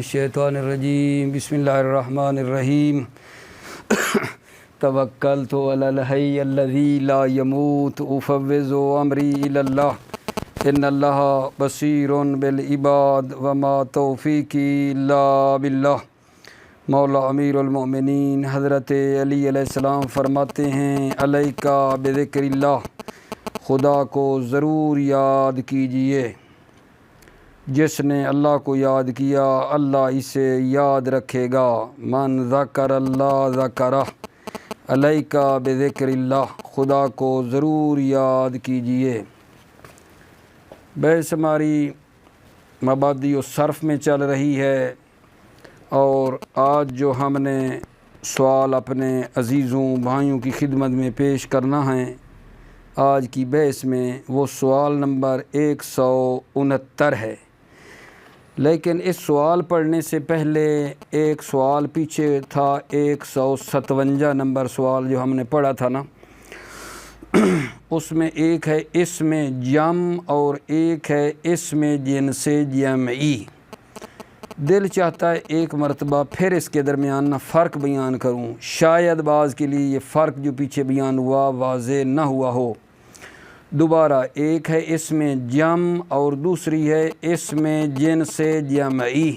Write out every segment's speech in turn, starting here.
الشیطان الرجیم بسم اللہ الرحمن الرحیم توکلت علی الحی الذی لا یموت افوض امری الی اللہ ان اللہ بصیر بالعباد وما توفیقی الا باللہ۔ مولا امیر المؤمنین حضرت علی علیہ السلام فرماتے ہیں علیکہ بذکر اللہ، خدا کو ضرور یاد کیجئے۔ جس نے اللہ کو یاد کیا اللہ اسے یاد رکھے گا۔ من ذکر اللہ ذکرہ، علیکہ بذکر اللہ، خدا کو ضرور یاد کیجئے۔ بحث ہماری مبادی و صرف میں چل رہی ہے، اور آج جو ہم نے سوال اپنے عزیزوں بھائیوں کی خدمت میں پیش کرنا ہے آج کی بحث میں، وہ سوال نمبر 169 ہے۔ لیکن اس سوال پڑھنے سے پہلے ایک سوال پیچھے تھا، 157 نمبر سوال جو ہم نے پڑھا تھا نا، اس میں ایک ہے اسم جم اور ایک ہے اسم جنس جمعی۔ دل چاہتا ہے ایک مرتبہ پھر اس کے درمیان نہ فرق بیان کروں، شاید بعض کے لیے یہ فرق جو پیچھے بیان ہوا واضح نہ ہوا ہو۔ دوبارہ ایک ہے اسم جم اور دوسری ہے اسم جنس جمعی۔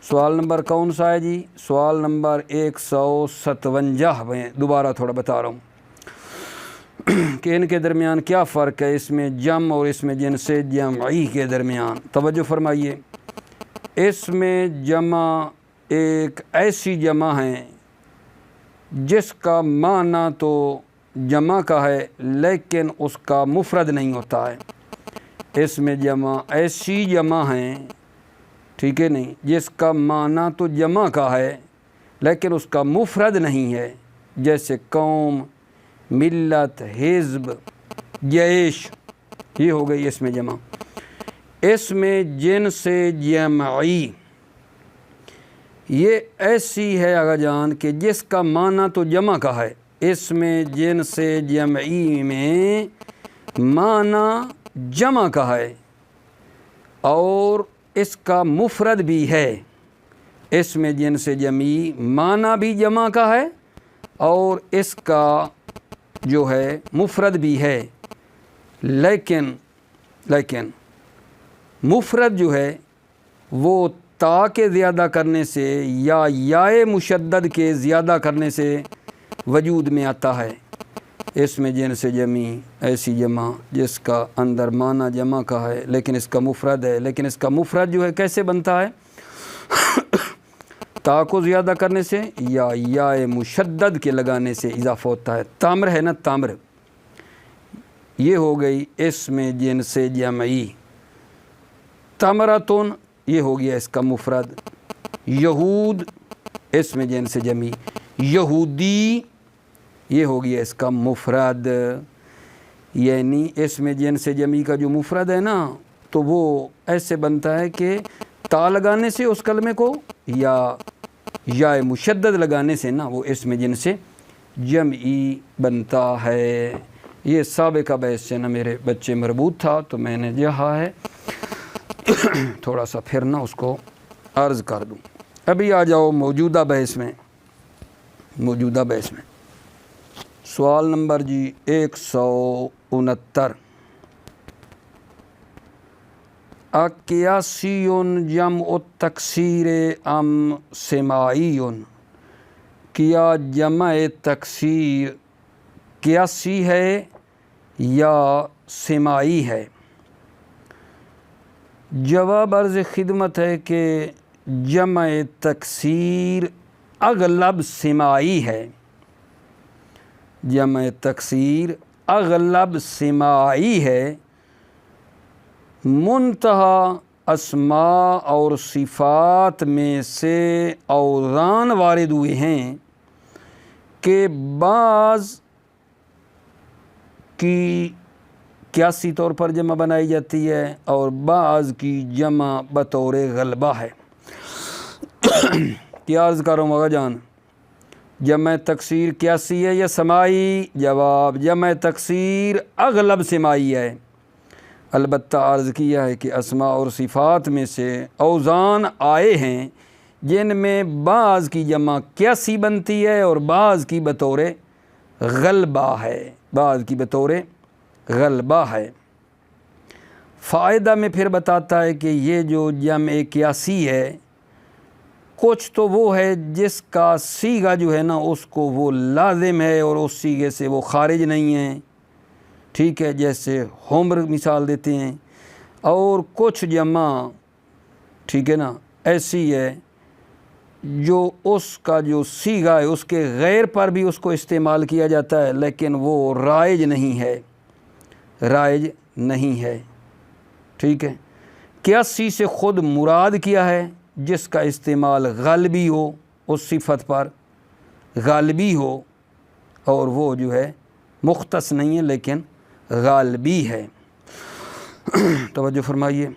سوال نمبر کون سا ہے جی؟ سوال نمبر 157 میں دوبارہ تھوڑا بتا رہا ہوں کہ ان کے درمیان کیا فرق ہے، اسم جم اور اسم جنس جمعی کے درمیان۔ توجہ فرمائیے، اسم جمع ایک ایسی جمع ہے جس کا معنی تو جمع کا ہے لیکن اس کا مفرد نہیں ہوتا ہے۔ اسم جمع ایسی جمع ہیں، ٹھیک ہے نہیں، جس کا معنی تو جمع کا ہے لیکن اس کا مفرد نہیں ہے، جیسے قوم، ملت، حزب، جیش، یہ ہو گئی اسم جمع۔ اسم جنس جمعی یہ ایسی ہے آغا جان کہ جس کا معنی تو جمع کا ہے، اسم جنس جمعی میں معنی جمع کا ہے اور اس کا مفرد بھی ہے۔ اسم جنس جمعی معنی بھی جمع کا ہے اور اس کا جو ہے مفرد بھی ہے، لیکن مفرد جو ہے وہ تا کے زیادہ کرنے سے یا یائے مشدد کے زیادہ کرنے سے وجود میں آتا ہے۔ اسم جنس جمعی ایسی جمع جس کا اندر معنی جمع کا ہے لیکن اس کا مفرد ہے، لیکن اس کا مفرد جو ہے کیسے بنتا ہے؟ تا کو زیادہ کرنے سے یا یائے مشدد کے لگانے سے اضافہ ہوتا ہے۔ تامر ہے نا، تامر، یہ ہو گئی اسم جنس جمعی۔ تمراتن یہ ہو گیا اس کا مفرد۔ یہود اسم جنس جمعی، یہودی یہ ہو گیا اس کا مفرد۔ یعنی اسم جنس جمعی کا جو مفرد ہے نا تو وہ ایسے بنتا ہے کہ تا لگانے سے اس کلمے کو یا مشدد لگانے سے نا وہ اسم جنس جمعی بنتا ہے۔ یہ سابقہ بحث سے نا میرے بچے مربوط تھا تو میں نے جہاں ہے تھوڑا سا پھر نا اس کو عرض کر دوں۔ ابھی آ جاؤ موجودہ بحث میں۔ موجودہ بحث میں سوال نمبر جی 169، اقیاسی جمع التکسیر ام سماعی، کیا جمع تکسیر قیاسی ہے یا سماعی ہے؟ جواب عرض خدمت ہے کہ جمع تکسیر اغلب سماعی ہے۔ جمع تکسیر اغلب سماعی ہے، منتہا اسماء اور صفات میں سے اوزان وارد ہوئے ہیں کہ بعض کی قیاسی طور پر جمع بنائی جاتی ہے اور بعض کی جمع بطور غلبہ ہے۔ کیا عرض کر رہا ہوں آغا جان؟ جمع تکسیر قیاسی ہے یا سماعی؟ جواب جمع تکسیر اغلب سماعی ہے۔ البتہ عرض کیا ہے کہ اسماء اور صفات میں سے اوزان آئے ہیں جن میں بعض کی جمع کیاسی بنتی ہے اور بعض کی بطور غلبہ ہے، بعض کی بطور غلبہ ہے۔ فائدہ میں پھر بتاتا ہے کہ یہ جو جمع کیاسی ہے کچھ تو وہ ہے جس کا صیغہ جو ہے نا اس کو وہ لازم ہے اور اس صیغے سے وہ خارج نہیں ہے، ٹھیک ہے، جیسے حمر مثال دیتے ہیں، اور کچھ جمع ٹھیک ہے نا ایسی ہے جو اس کا جو صیغہ ہے اس کے غیر پر بھی اس کو استعمال کیا جاتا ہے لیکن وہ رائج نہیں ہے، رائج نہیں ہے، ٹھیک ہے۔ کیاسی سے خود مراد کیا ہے جس کا استعمال غالبی ہو، اس صفت پر غالبی ہو، اور وہ جو ہے مختص نہیں ہے لیکن غالبی ہے۔ توجہ فرمائیے،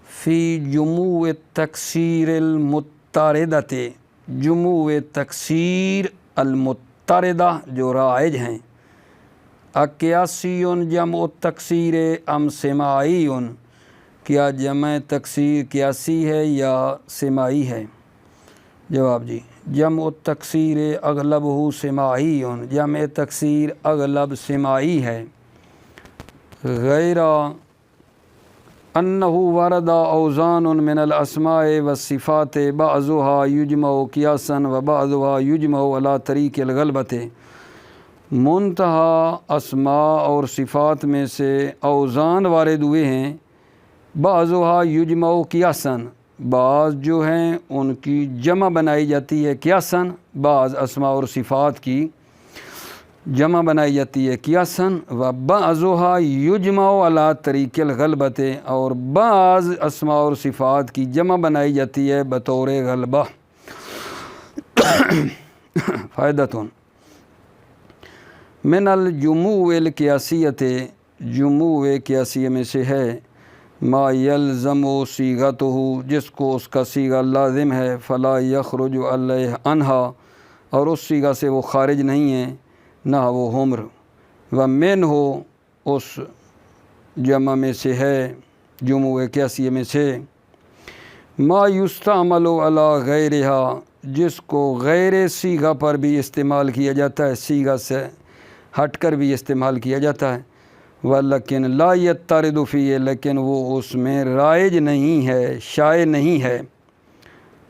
فی جموع تکسیر المتردۃ، جموع تکسیر المتردہ جو رائج ہیں، اکیاسی جمع تکسیر ام سماعی، کیا جمع تکسیر کیاسی ہے یا سماعی ہے؟ جواب جی، جمع تکسیر اغلب سماعی، جمع تکسیر اغلب سماعی ہے، غیر انہ ورد اوزان من الاسماء والصفات بعضها یجمع قیاسا وبعضها یجمع علی طریق الغلبۃ۔ منتہا اسماء اور صفات میں سے اوزان وارد ہوئے ہیں، بعضها یجمع قیاسا، بعض جو ہیں ان کی جمع بنائی جاتی ہے قیاسا، بعض اسماء اور صفات کی جمع بنائی جاتی ہے قیاسا، وبعضها یجمع علی طریق الغلبۃ، اور بعض اسماء اور صفات کی جمع بنائی جاتی ہے بطور غلبہ۔ فائدۃ من الجموع القیاسیۃ، جموع قیاسیہ میں سے ہے، ما یلزم صیغتہ، جس کو اس کا صیغہ لازم ہے، فلا یخرج علیہ عنہا، اور اس صیغہ سے وہ خارج نہیں ہے، نہ وہ حمر، ومن ہو، اس جمع میں سے ہے، جموع قیاسیہ میں سے، ما یستعمل علی غیرہا، جس کو غیر صیغہ پر بھی استعمال کیا جاتا ہے، صیغہ سے ہٹ کر بھی استعمال کیا جاتا ہے، ولیکن لا یترد فیہ، لیکن وہ اس میں رائج نہیں ہے، شائع نہیں ہے،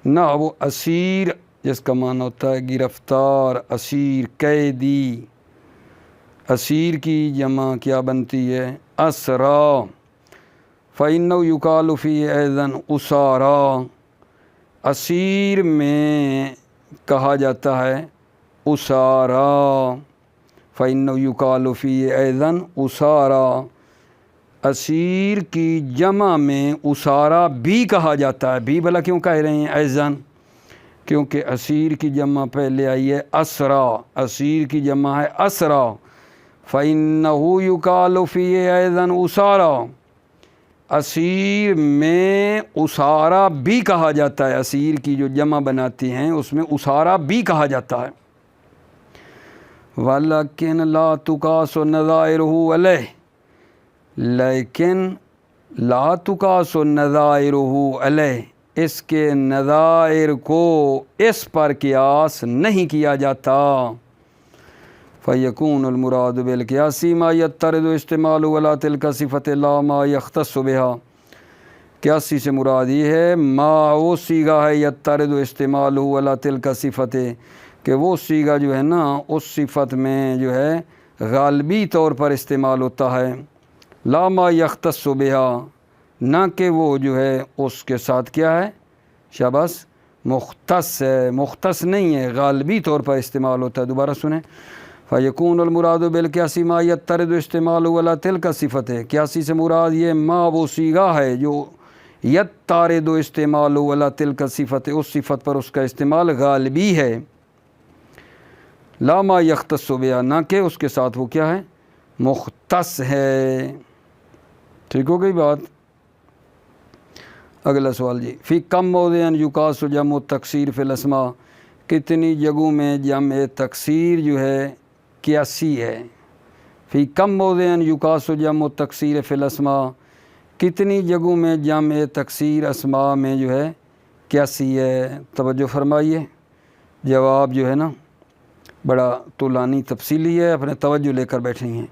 نہ وہ اسیر، جس کا معنی ہوتا ہے گرفتار، اسیر، قیدی، اسیر کی جمع کیا بنتی ہے؟ اسرا، فإنہ یقال فیہ ایضا اسارا، اسیر میں کہا جاتا ہے اسارا، فإنہ یقال فیہ ایضا اسارا، اسیر کی جمع میں اسارا بھی کہا جاتا ہے، بھی بھلا کیوں کہہ رہے ہیں ایضاً؟ کیونکہ اسیر کی جمع پہلے آئی ہے اسرا، اسیر کی جمع ہے اسرا، فإنہ یقال فیہ ایضا اسارا، اسیر میں اسارا بھی کہا جاتا ہے، اسیر کی جو جمع بناتے ہیں اس میں اسارا بھی کہا جاتا ہے، وَلَكِنْ لَا تُقَاسُ نَظَائِرُهُ عَلَيْهِ، لیکن لا تُقَاسُ نَظَائِرُهُ عَلَيْهِ، اس کے نظائر کو اس پر قیاس نہیں کیا جاتا، فَيَكُونُ الْمُرَادُ بِالْقِيَاسِ مَا يَتَّرِدُ اسْتِعْمَالُهُ عَلَى تِلْكَ الصِّفَةِ لَا مَا يَخْتَصُّ بِهَا، قیاسی سے مراد یہ ہے ما وہ صیغہ ہے یترد استعمالہ علی تلک الصفۃ، کہ وہ صیغہ جو ہے نا اس صفت میں جو ہے غالبی طور پر استعمال ہوتا ہے، لا ما یختص بہا، نہ کہ وہ جو ہے اس کے ساتھ کیا ہے، شاباش، مختص ہے، مختص نہیں ہے، غالبی طور پر استعمال ہوتا ہے۔ دوبارہ سنیں، فیکون المراد بالقیاس ما یترد استعمالہ علی تلک الصفۃ، قیاسی سے مراد یہ ما وہ صیغہ ہے جو یترد استعمالہ علی تلک الصفۃ، اس صفت پر اس کا استعمال غالبی ہے، لا ما یختص بہا، نہ کہ اس کے ساتھ وہ کیا ہے، مختص ہے۔ ٹھیک ہو گئی بات؟ اگلا سوال جی، فی کم موضع یقاس جمع تکسیر فی الاسماء، کتنی جگہوں میں جمع تکسیر جو ہے قیاسی ہے، فی کم موضعن یقاس جمع تکسیر فی الاسماء، کتنی جگہوں میں جمع تکسیر اسماء میں جو ہے کیسی ہے؟ توجہ فرمائیے، جواب جو ہے نا بڑا طولانی تفصیلی ہے، اپنے توجہ لے کر بیٹھے ہیں۔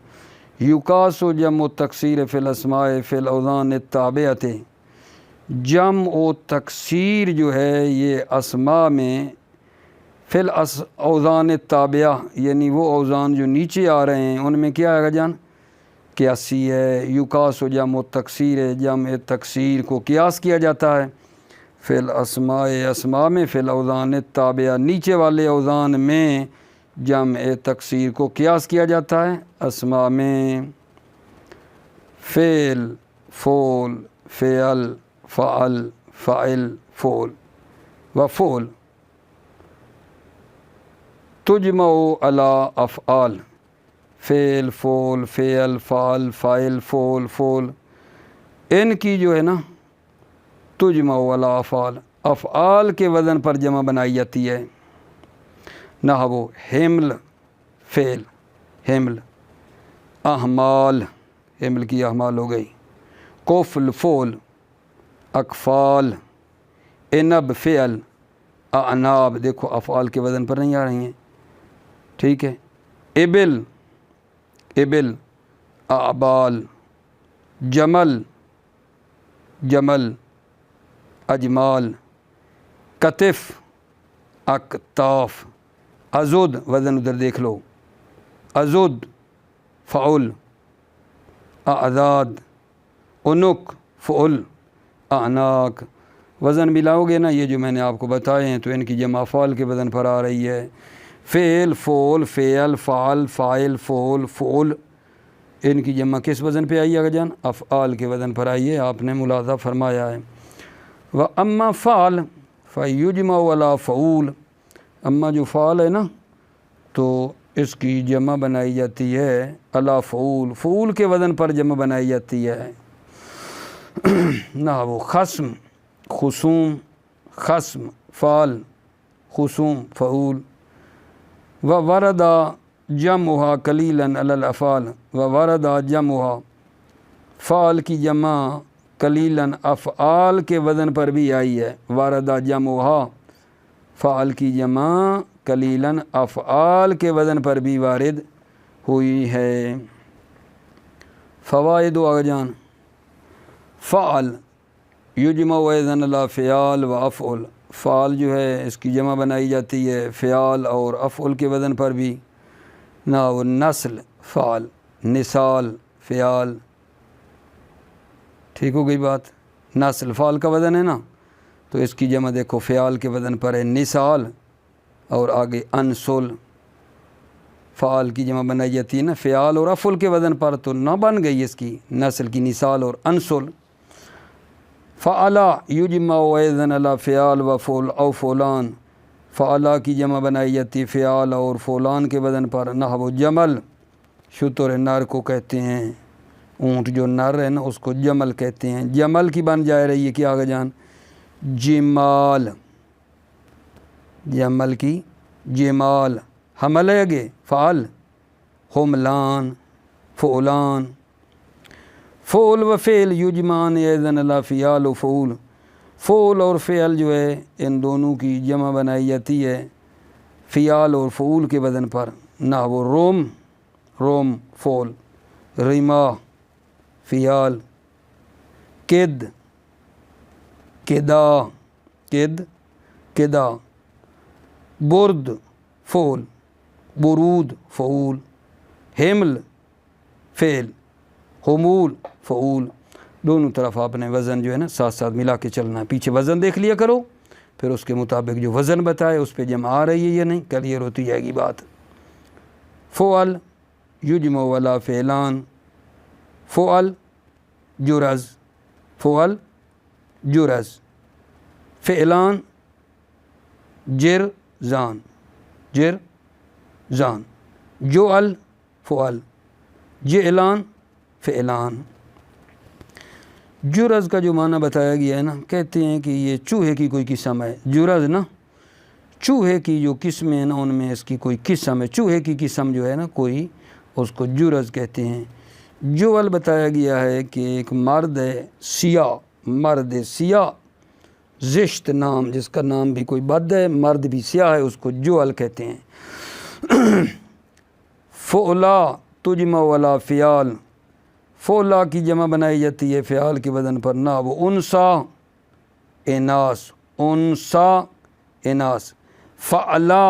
یقاس جمع تکسیر فی الاسماء فی الاوزان التابعۃ، جمع و تکسیر جو ہے یہ اسماء میں فی الاوزان التابعہ، یعنی وہ اوزان جو نیچے آ رہے ہیں ان میں کیا آئے گا جان؟ قیاسی ہے۔ یقاس و جمع تکسیر، جمع تکسیر کو قیاس کیا جاتا ہے فی الاسماء، اسماء میں، فی الاوزان التابعہ، نیچے والے اوزان میں جمع تکسیر کو قیاس کیا جاتا ہے اسماء میں۔ فعل، فول، فعل، فعل، فاعل، فول و فول۔ تجمع علی افعال، فعل، فول، فعل، فعل، فاعل، فول، فول، ان کی جو ہے نا تجمع علی افعال، افعال کے وزن پر جمع بنائی جاتی ہے۔ نحو حمل، فعل، حمل، احمال، حمل کی احمال ہو گئی، کفل، فول، اکفال، عنب، فعل، اعناب، دیکھو افعال کے وزن پر نہیں آ رہی ہیں، ٹھیک ہے۔ ابل، ابل، اعبال، جمل، جمل، اجمال، کتف، اکتاف، ازد، وزن ادھر دیکھ لو، ازد، فعل، اعداد، عنق، فعل، اعناق، وزن ملاؤ گے نا یہ جو میں نے آپ کو بتائے ہیں تو ان کی جمع افعال کے وزن پر آ رہی ہے۔ فعل، فول، فعل، فعل، فاعل، فول، فعل، ان کی جمع کس وزن پہ آئی ہے جان؟ افعال کے وزن پر آئی ہے، آپ نے ملاحظہ فرمایا ہے۔ وَأَمَّا فعل فَيُجْمَعُ عَلَى فعول، اما جو فعل ہے نا تو اس کی جمع بنائی جاتی ہے علی فعول، فعول کے وزن پر جمع بنائی جاتی ہے۔ نحو خصم، خصوم، خصم، فعل، خصوم، فعول۔ وورد جمعها قلیلا علی الافعال، وورد جمعها، فعل کی جمع قلیلا افعال کے وزن پر بھی آئی ہے۔ ورد جمعها، فعل کی جمع قلیلا افعال کے وزن پر بھی وارد ہوئی ہے۔ فوائد و اغجان، فعل یجمع ایضاً علی فعال و افعل، فعل جو ہے اس کی جمع بنائی جاتی ہے فعال اور افعل کے وزن پر بھی۔ نحو نسل، فعل، نسال، فعال، ٹھیک ہو گئی بات۔ نسل فعل کا وزن ہے نا تو اس کی جمع دیکھو فعال کے وزن پر ہے نسال، اور آگے انسل، فعال کی جمع بنائی جاتی ہے نا فعال اور افعل کے وزن پر، تو نہ بن گئی اس کی نسل کی نسال اور انسل۔ فعلا یجمع ایضاً علی فعال و فعل او فعلان، فعلا کی جمع بنائی جاتی فعال اور فعلان کے وزن پر۔ نحو جمل، شتر نر کو کہتے ہیں، اونٹ جو نر ہے نا اس کو جمل کہتے ہیں، جمل کی بن جائے رہی ہے کیا آگے جان؟ جمال، جمل کی جمال، حمل ہے گے فعل، حملان، فعلان۔ فعل و فعل یجمعان ایضاً علی فعال و فعول، فعل اور فعل جو ہے ان دونوں کی جمع بنائی جاتی ہے فعال اور فعول کے وزن پر۔ نحو روم، روم، فعل، رما، فعال، کد، کدا، کد، کدا، برد، فعل، برود، فعول، حمل، فعل، حمول، فعول۔ دونوں طرف آپ نے وزن جو ہے نا ساتھ ساتھ ملا کے چلنا ہے، پیچھے وزن دیکھ لیا کرو پھر اس کے مطابق جو وزن بتائے اس پہ جمع آ رہی ہے یا نہیں کلیئر ہوتی جائے گی بات۔ فعل یجمع علی فعلان، فعل جرز، فعل جرز، فعلان جرزان، جرزان، جعل، فعل، جعلان، فعلان۔ جرز کا جو معنی بتایا گیا ہے نا، کہتے ہیں کہ یہ چوہے کی کوئی قسم ہے، جرز نا چوہے کی جو قسمیں ہیں نا ان میں اس کی کوئی قسم ہے، چوہے کی قسم جو ہے نا کوئی اس کو جرز کہتے ہیں۔ جول بتایا گیا ہے کہ ایک مرد ہے سیاہ، مرد سیاہ، زشت نام، جس کا نام بھی کوئی بد ہے، مرد بھی سیاہ ہے، اس کو جول کہتے ہیں۔ فعلا تجمع ولا فعال، فعلا کی جمع بنائی جاتی ہے فعال کے وزن پر، نہ وہ انسا اناس، انسا اناس۔ فعلا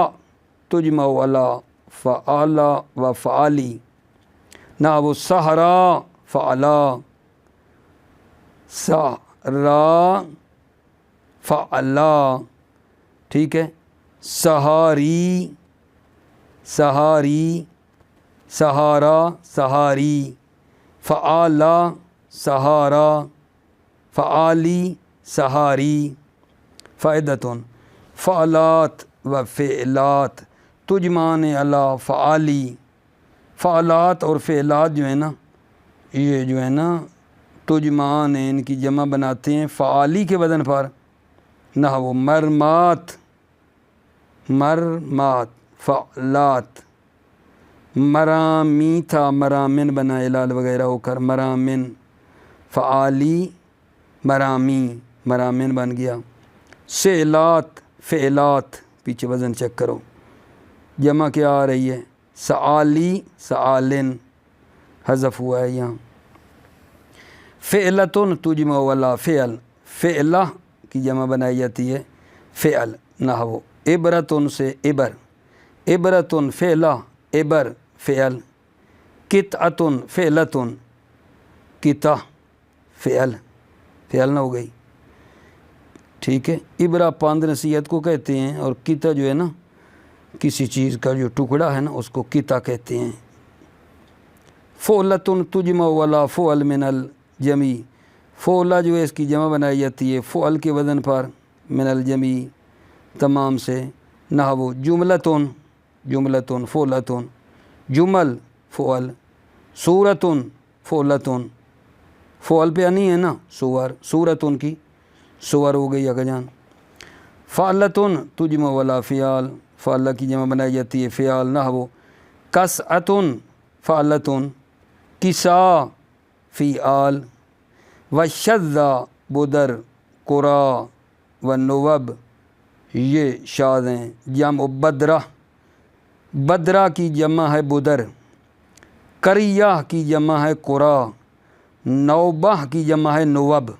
تجمع ولا فعلا و فعالی، نہ وہ سہرا فعلا، سہرا فعلا، ٹھیک ہے۔ سہاری سہاری، سہارا سہاری، فعالا سہارا، فعالی سہاری۔ فائدتن فعلات و فعلات تجمان علی فعالی، فعلات اور فعلات جو ہیں نا، یہ جو ہے نا تجمان ہیں، ان کی جمع بناتے ہیں فعالی کے وزن پر، نہ وہ مرمات، مرمات فعلات۔ مرامی تھا، مرامن بنا علال وغیرہ ہو کر مرامن، فعالی مرامی، مرامن بن گیا۔ سعلات فعلات، پیچھے وزن چیک کرو، جمع کیا آ رہی ہے؟ سعالی سعالن، حذف ہوا ہے یہاں۔ فعلتن تجمع ولا فعل، فعلہ کی جمع بنائی جاتی ہے فعل، نحو عبرتن سے عبر، عبرتن فعلہ، عبر فعل۔ قطعتن فعلتن، قطع فعل، فعل نہ ہو گئی، ٹھیک ہے۔ عبرہ پاند نصیحت کو کہتے ہیں، اور قطع جو ہے نا کسی چیز کا جو ٹکڑا ہے نا اس کو قطع کہتے ہیں۔ فعلتن تجمع ولا فعل من الجمی، فعلہ جو ہے اس کی جمع بنائی جاتی ہے فعل کے وزن پر، من الجمی تمام سے، نحو جملتن، جملتن فعلتن، جمل فعل، سورتن فعلتن، فعل پہ نہیں ہے نا سور، سورتن کی سور ہو گئی اگا جان۔ فعلتن تجمع ولا فعال، فعلہ کی جمع بنائی جاتی ہے فعال، نحو کسعتن فعلتن، کسا فعال۔ وشذا بدر قرا و نوب، یہ شاذ ہیں۔ جمع بدرہ، بدرہ کی جمع ہے بدر، قریہ کی جمع ہے قرا، نوبہ کی جمع ہے نوب۔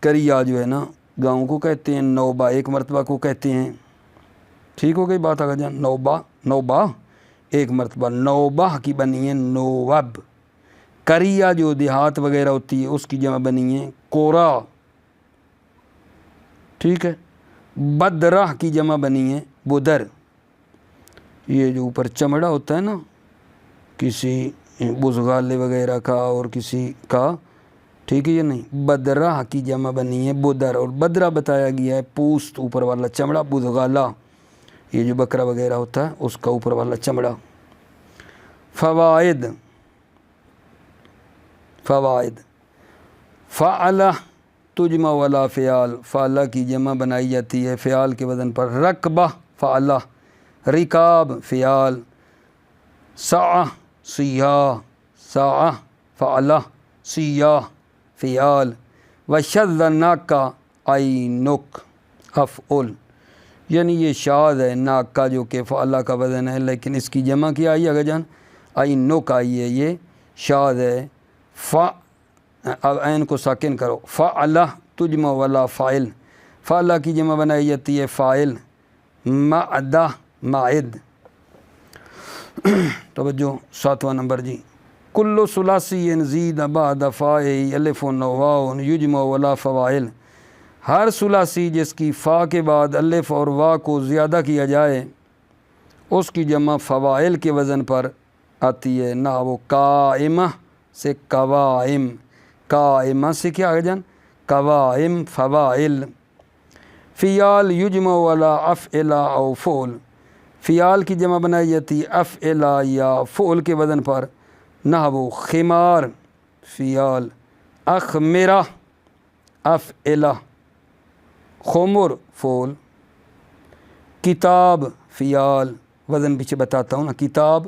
قریہ جو ہے نا گاؤں کو کہتے ہیں، نوبہ ایک مرتبہ کو کہتے ہیں، ٹھیک ہو گئی بات آگا جان۔ نوبہ، نوبہ ایک مرتبہ، نوبہ کی بنی ہے نوب۔ قریہ جو دیہات وغیرہ ہوتی ہے اس کی جمع بنی ہے قرا، ٹھیک ہے۔ بدرہ کی جمع بنی ہے بدر، یہ جو اوپر چمڑا ہوتا ہے نا کسی بزغالے وغیرہ کا اور کسی کا، ٹھیک ہے یہ نہیں، بدرہ کی جمع بنی ہے بدر، اور بدرہ بتایا گیا ہے پوست اوپر والا چمڑا، بزغالہ یہ جو بکرا وغیرہ ہوتا ہے اس کا اوپر والا چمڑا۔ فوائد، فوائد فعلہ تجمع ولا فعال، فعلہ کی جمع بنائی جاتی ہے فعال کے وزن پر، رکبہ فعلہ، رکاب فعال، سعہ سیاح، سعہ فعلہ، سیاح فعال۔ وشذ ناکا عینک افعل، یعنی یہ شاذ ہے ناکا جو کہ فعلہ کا وزن ہے، لیکن اس کی جمع کیا آئی اگر جان؟ عینک آئی ہے، یہ شاذ ہے۔ اب عین کو ساکن کرو، فعلہ تجمع ولا فاعل، فعلہ کی جمع بنائی جاتی ہے فاعل، معدہ معد۔ توجہ، 7واں نمبر جی، کل ثلاثی زید بعد فاء الف و واو یجمع ولا فواعل، ہر ثلاثی جس کی فا کے بعد الف اور وا کو زیادہ کیا جائے اس کی جمع فواعل کے وزن پر آتی ہے، نہ وہ قائمہ سے قوائم، قائمہ سے کیا ہے جان؟ قوائم، فواعل۔ فعال یجمع ولا افعل او فعل، فعال کی جمع بنائی جاتی ہے افعل یا فعل کے وزن پر، نحو خمار فعال، اخمرہ افعلہ، خمر فعل۔ کتاب فعال، وزن پیچھے بتاتا ہوں نا، کتاب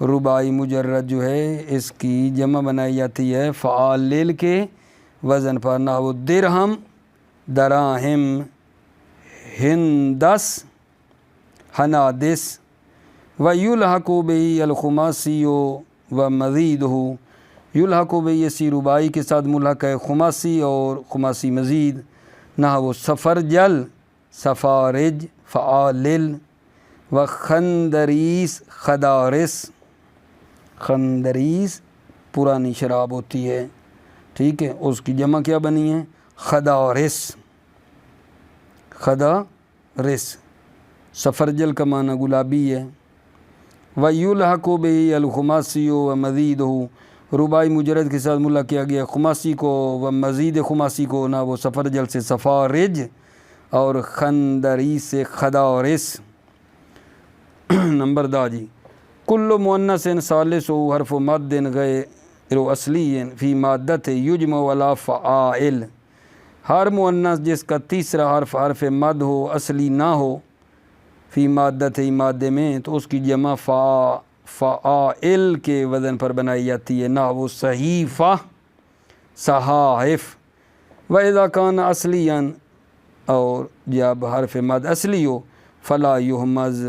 رباعی مجرد جو ہے اس کی جمع بنائی جاتی ہے فعالل کے وزن پر، نحو درہم دراہم، ہندس ہنادس، ویلحق بہ الخماسی و مزیدہ، یلحق بہ اسی رباعی کے ساتھ ملحق ہے خماسی اور خماسی مزید، نحو سفرجل سفارج فعالل، و خندریس خدارس، خندریس پرانی شراب ہوتی ہے، ٹھیک ہے، اس کی جمع کیا بنی ہے خدارس، خدارس، سفرجل کا معنی گلابی ہے۔ وَيُلْحَقُ بِهِ الْخُمَاسِيُّ وَمَزِيدُهُ، رباعی مجرد کے ساتھ ملحق کیا گیا خماسی کو و مزید خماسی کو، نہ وہ سفرجل سے سفارج اور خندریس سے خدارس۔ نمبر دا جی، کل مؤنث ثالث حرف مد غیر اصلی فی مادت یجمع علی فعائل، ہر مؤنث جس کا تیسرا حرف مد ہو اصلی نہ ہو، فی مادت مادے میں، تو اس کی جمع فعائل کے وزن پر بنائی جاتی ہے، نحو صحیفہ صحائف، وَإِذَا كَانَ اصلیًا، اور جب حرف مد اصلی ہو، فلا یحمز،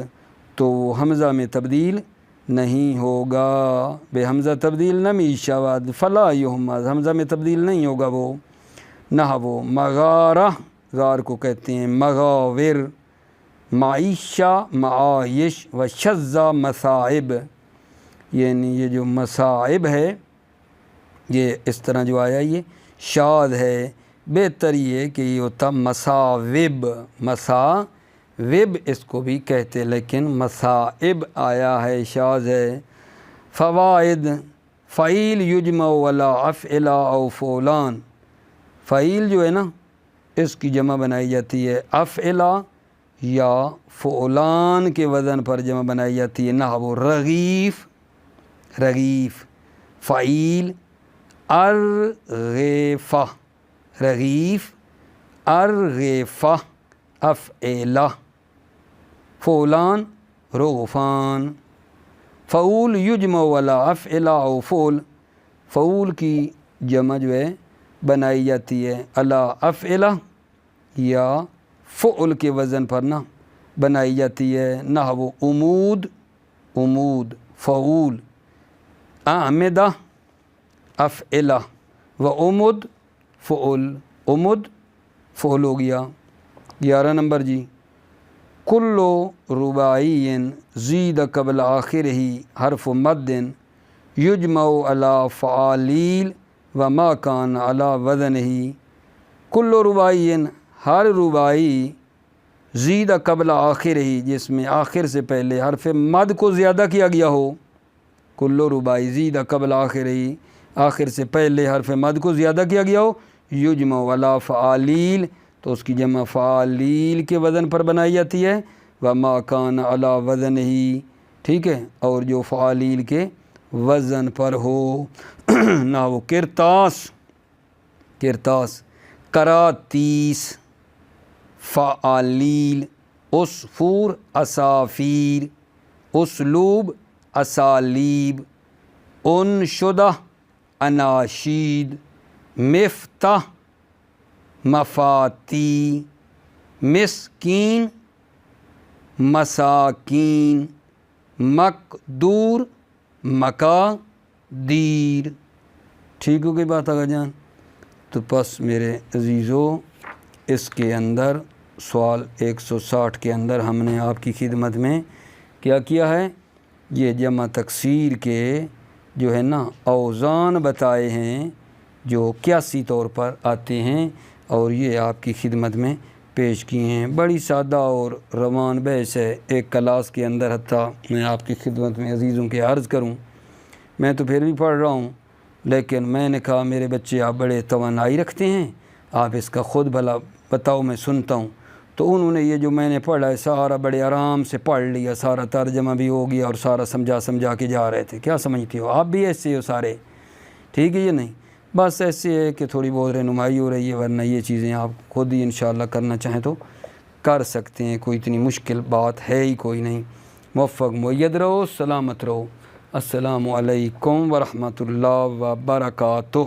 تو حمزہ میں تبدیل نہیں ہوگا، بے حمزہ تبدیل نمی شود، فلا یحمز، حمزہ میں تبدیل نہیں ہوگا وہ، نحو مغارہ، غار کو کہتے ہیں مغاور، معیشہ معایش، و شذہ مصائب، یعنی یہ جو مصائب ہے یہ اس طرح جو آیا یہ شاذ ہے، بہتر یہ کہ یہ ہوتا مصاوب، مصاوب اس کو بھی کہتے، لیکن مصائب آیا ہے شاذ ہے۔ فوائد، فعیل یجمع علی افعلہ او فعلان، فعیل جو ہے نا اس کی جمع بنائی جاتی ہے افعلہ یا فعلان کے وزن پر جمع بنائی جاتی ہے، نحو رغیف، رغیف، فعیل ارغیفہ، رغیف ارغیفہ، افعلہ، فعلان رغفان۔ فعول یجمع علی افعلہ او فعل، فعول کی جمع جو ہے بنائی جاتی ہے علی افعلہ یا فعل کے وزن پر نہ بنائی جاتی ہے، نحو عمود، عمود فعول، اعمدہ افعلہ، و عمد فعل، عمد فعل ہو گیا۔ 11 نمبر جی، کل رباعی زید قبل آخرہ حرف مد یجمع علی فعالیل و ما کان علی وزنہ، کل رباعی، ہر رباعی زید قبل آخرہ، جس میں آخر سے پہلے حرف مد کو زیادہ کیا گیا ہو، کل رباعی زید قبل آخرہ، آخر سے پہلے حرف مد کو زیادہ کیا گیا ہو، یجمع علی فعالیل، تو اس کی جمع فعالیل کے وزن پر بنائی جاتی ہے، وما کان علی وزنہ، ٹھیک ہے، اور جو فعالیل کے وزن پر ہو، نحو کرتاس، کرتاس، کراتیس، فعالیل، عصفور عصافیر، اسلوب اسالیب، انشدہ اناشید، مفتاح مفاتی، مسکین مساکین، مقدور مقادیر۔ ٹھیک ہو گئی بات آگا جان؟ تو بس میرے عزیزو، اس کے اندر سوال 160 کے اندر ہم نے آپ کی خدمت میں کیا کیا ہے، یہ جمع تکسیر کے جو ہے نا اوزان بتائے ہیں جو قیاسی طور پر آتے ہیں، اور یہ آپ کی خدمت میں پیش کیے ہیں۔ بڑی سادہ اور روان بحث ہے، ایک کلاس کے اندر حتیٰ میں آپ کی خدمت میں عزیزوں کے عرض کروں، میں تو پھر بھی پڑھ رہا ہوں، لیکن میں نے کہا میرے بچے آپ بڑے توانائی رکھتے ہیں، آپ اس کا خود بھلا بتاؤ میں سنتا ہوں، تو انہوں نے یہ جو میں نے پڑھا ہے سارا بڑے آرام سے پڑھ لیا، سارا ترجمہ بھی ہو گیا اور سارا سمجھا کے جا رہے تھے۔ کیا سمجھتے ہو آپ بھی ایسے ہو سارے؟ ٹھیک ہے یہ نہیں، بس ایسے ہے کہ تھوڑی بہت رہنمائی ہو رہی ہے، ورنہ یہ چیزیں آپ خود ہی انشاءاللہ کرنا چاہیں تو کر سکتے ہیں، کوئی اتنی مشکل بات ہے ہی کوئی نہیں۔ موفق مؤید رہو، سلامت رہو، السلام علیکم ورحمۃ اللہ وبرکاتہ۔